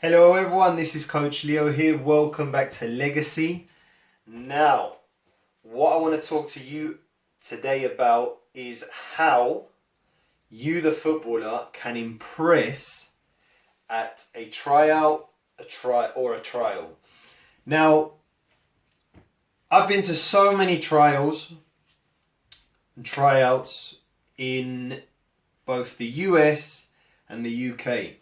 Hello everyone, this is Coach Leo here. Welcome back to Legacy. Now, what I want to talk to you today about is how you, the footballer, can impress at a tryout, a trial. Now, I've been to so many trials and tryouts in both the US and the UK.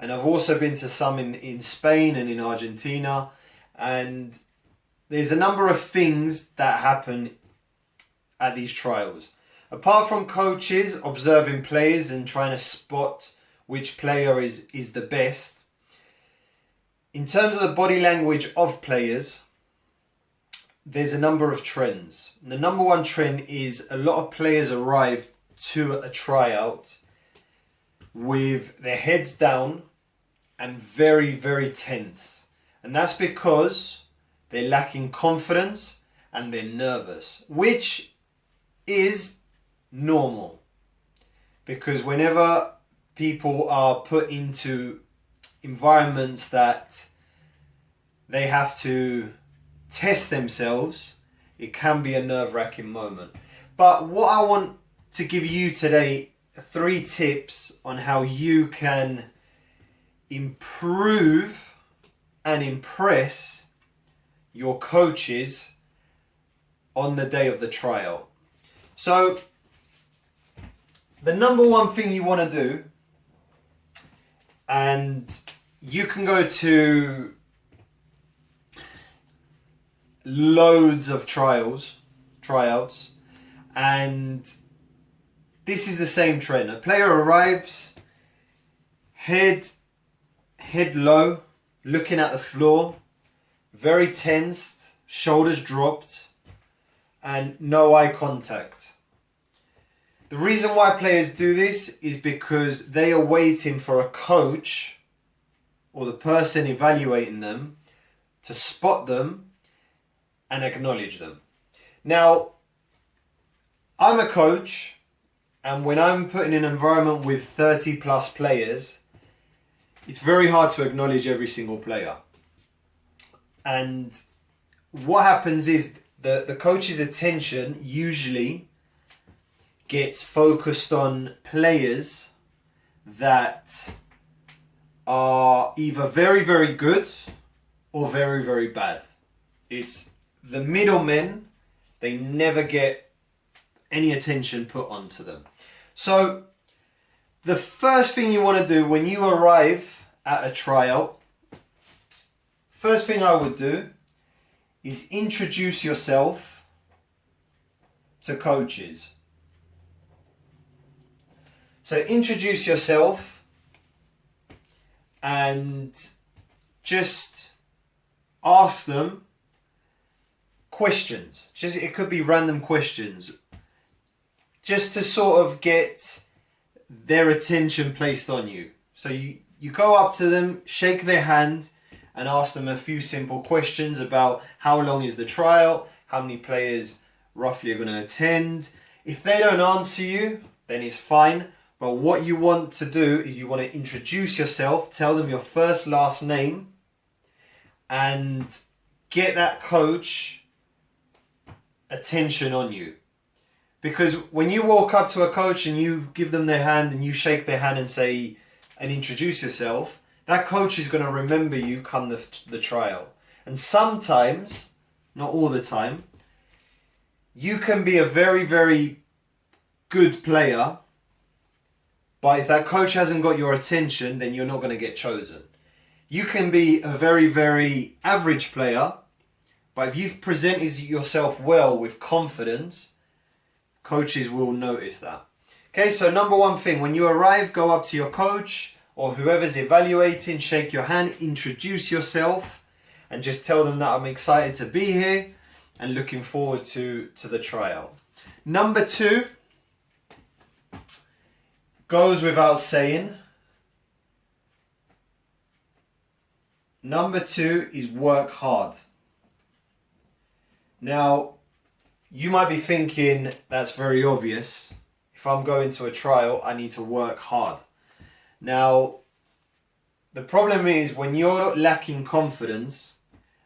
And I've also been to some in Spain and in Argentina. And there's a number of things that happen at these trials. Apart from coaches observing players and trying to spot which player is the best, in terms of the body language of players, there's a number of trends. And the number one trend is a lot of players arrive to a tryout with their heads down and very, very tense. And that's because they're lacking confidence and they're nervous, which is normal. Because whenever people are put into environments that they have to test themselves, it can be a nerve-wracking moment. But what I want to give you today, 3 tips on how you can improve and impress your coaches on the day of the tryout. So, the number one thing you want to do, and you can go to loads of tryouts, and this is the same trend. A player arrives, head low, looking at the floor, very tensed, shoulders dropped, and no eye contact. The reason why players do this is because they are waiting for a coach or the person evaluating them to spot them and acknowledge them. Now, I'm a coach, and when I'm put in an environment with 30 plus players, it's very hard to acknowledge every single player. And what happens is the coach's attention usually gets focused on players that are either very, very good or very, very bad. It's the middlemen, they never get any attention put onto them. So the first thing you want to do when you arrive at a tryout, first thing I would do is introduce yourself to coaches. So introduce yourself and just ask them questions. It could be random questions, just to sort of get their attention placed on you. So you go up to them, shake their hand, and ask them a few simple questions about how long is the trial, how many players roughly are going to attend. If they don't answer you, then it's fine. But what you want to do is you want to introduce yourself, tell them your first, last name, and get that coach attention on you. Because when you walk up to a coach and you give them their hand and you shake their hand and introduce yourself, that coach is going to remember you come the trial. And sometimes, not all the time, you can be a very, very good player, but if that coach hasn't got your attention, then you're not going to get chosen. You can be a very, very average player, but if you've presented yourself well with confidence, coaches will notice that. Okay, so number one thing, when you arrive, go up to your coach or whoever's evaluating, shake your hand, introduce yourself, and just tell them that I'm excited to be here and looking forward to the trial. Number 2, goes without saying. Number 2 is work hard. Now, you might be thinking that's very obvious. If I'm going to a trial, I need to work hard. Now, The problem is when you're lacking confidence,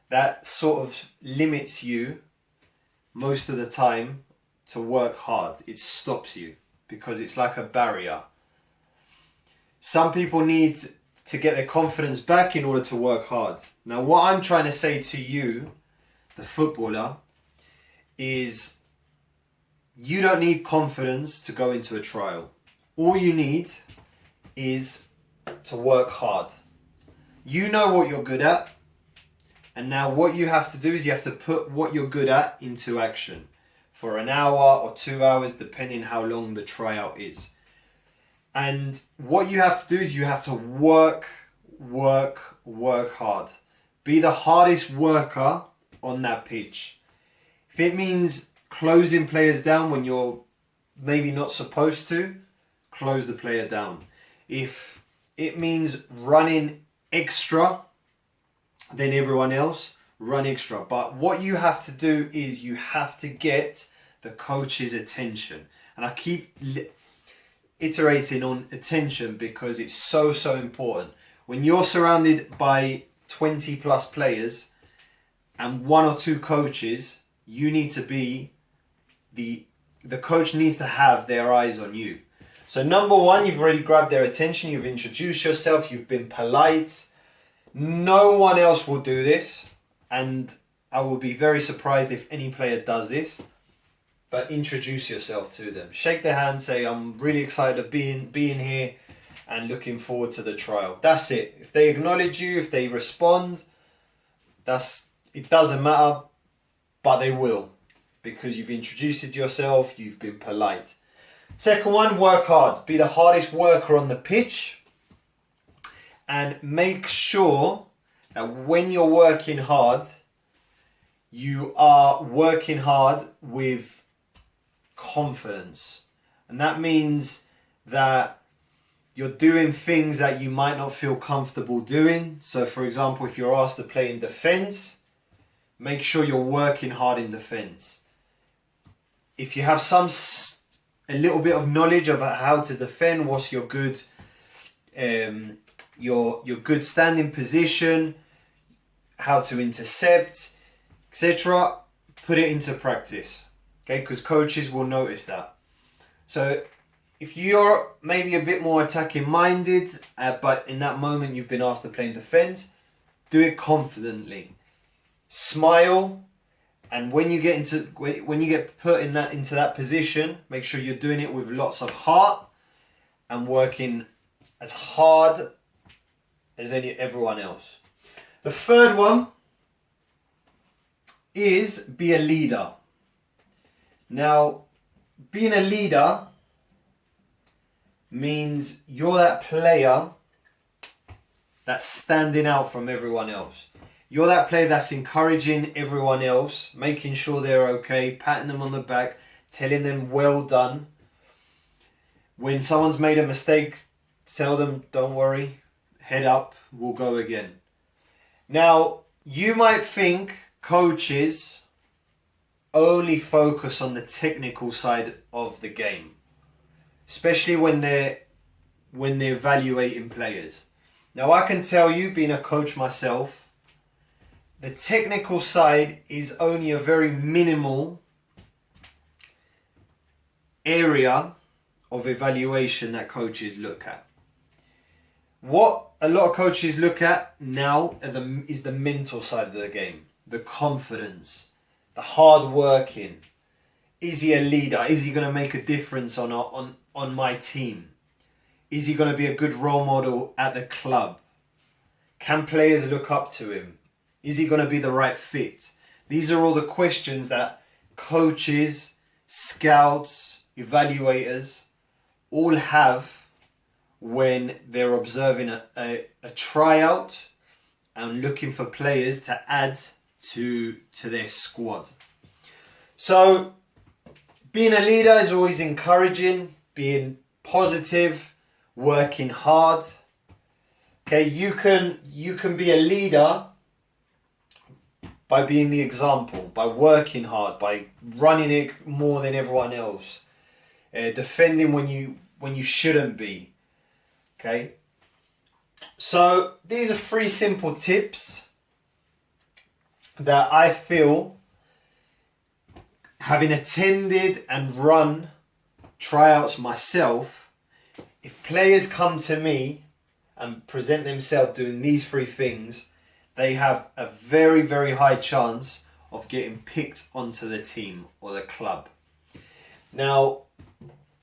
that sort of limits you most of the time to work hard. It stops you because it's like a barrier. Some people need to get their confidence back in order to work hard. Now, what I'm trying to say to you, the footballer, is you don't need confidence to go into a trial. All you need is to work hard. You know what you're good at, and now what you have to do is you have to put what you're good at into action for an hour or 2 hours, depending how long the tryout is. And what you have to do is you have to work hard. Be the hardest worker on that pitch. If it means closing players down when you're maybe not supposed to, close the player down. If it means running extra than everyone else, run extra. But what you have to do is you have to get the coach's attention. And I keep iterating on attention because it's so important. When you're surrounded by 20 plus players and 1 or 2 coaches, you need to be the coach needs to have their eyes on you. So number 1, you've already grabbed their attention, you've introduced yourself, you've been polite. No one else will do this, and I will be very surprised if any player does this. But introduce yourself to them. Shake their hand, say, I'm really excited of being here and looking forward to the trial. That's it. If they acknowledge you, if they respond, it doesn't matter, but they will. Because you've introduced yourself, you've been polite. Second one, work hard. Be the hardest worker on the pitch. And make sure that when you're working hard, you are working hard with confidence. And that means that you're doing things that you might not feel comfortable doing. So for example, if you're asked to play in defense, make sure you're working hard in defense. If you have a little bit of knowledge about how to defend, what's your good good standing position, how to intercept, etc., put it into practice. Okay, because coaches will notice that. So if you're maybe a bit more attacking minded, but in that moment you've been asked to play in defense, do it confidently. Smile, and when you get put into that position, make sure you're doing it with lots of heart and working as hard as everyone else. The third one is be a leader. Now, being a leader means you're that player that's standing out from everyone else. You're that player that's encouraging everyone else, making sure they're okay, patting them on the back, telling them well done. When someone's made a mistake, tell them, don't worry, head up, we'll go again. Now, you might think coaches only focus on the technical side of the game, especially when they're evaluating players. Now, I can tell you, being a coach myself, the technical side is only a very minimal area of evaluation that coaches look at. What a lot of coaches look at now is the mental side of the game, the confidence, the hard working. Is he a leader? Is he going to make a difference on my team? Is he going to be a good role model at the club? Can players look up to him? Is he going to be the right fit? These are all the questions that coaches, scouts, evaluators all have when they're observing a tryout and looking for players to add to their squad. So being a leader is always encouraging, being positive, working hard. Okay, you can be a leader by being the example, by working hard, by running it more than everyone else, defending when you shouldn't be. Okay, So these are 3 simple tips that I feel, having attended and run tryouts myself, if players come to me and present themselves doing these 3 things, they have a very, very high chance of getting picked onto the team or the club. Now,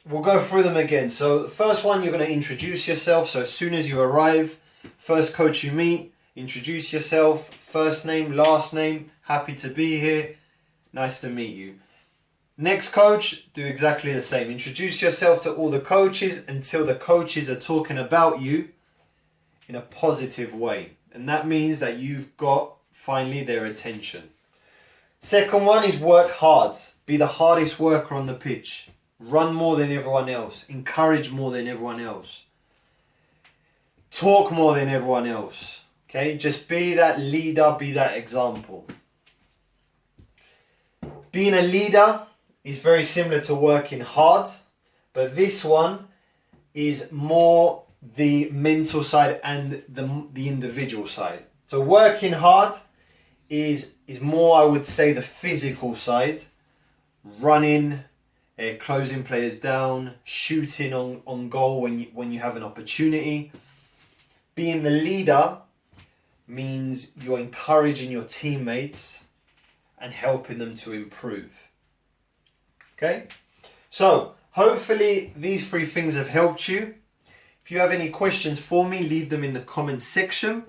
we'll go through them again. So the first one, you're going to introduce yourself. So as soon as you arrive, first coach you meet, introduce yourself, first name, last name, happy to be here, nice to meet you. Next coach, do exactly the same. Introduce yourself to all the coaches until the coaches are talking about you in a positive way. And that means that you've got finally their attention. Second one is work hard. Be the hardest worker on the pitch. Run more than everyone else. Encourage more than everyone else. Talk more than everyone else. Okay, just be that leader, be that example. Being a leader is very similar to working hard, but this one is more the mental side and the individual side. So working hard is more, I would say, the physical side. Running, closing players down, shooting on goal when you have an opportunity. Being the leader means you're encouraging your teammates and helping them to improve. Okay? So, hopefully these 3 things have helped you. If you have any questions for me, leave them in the comments section.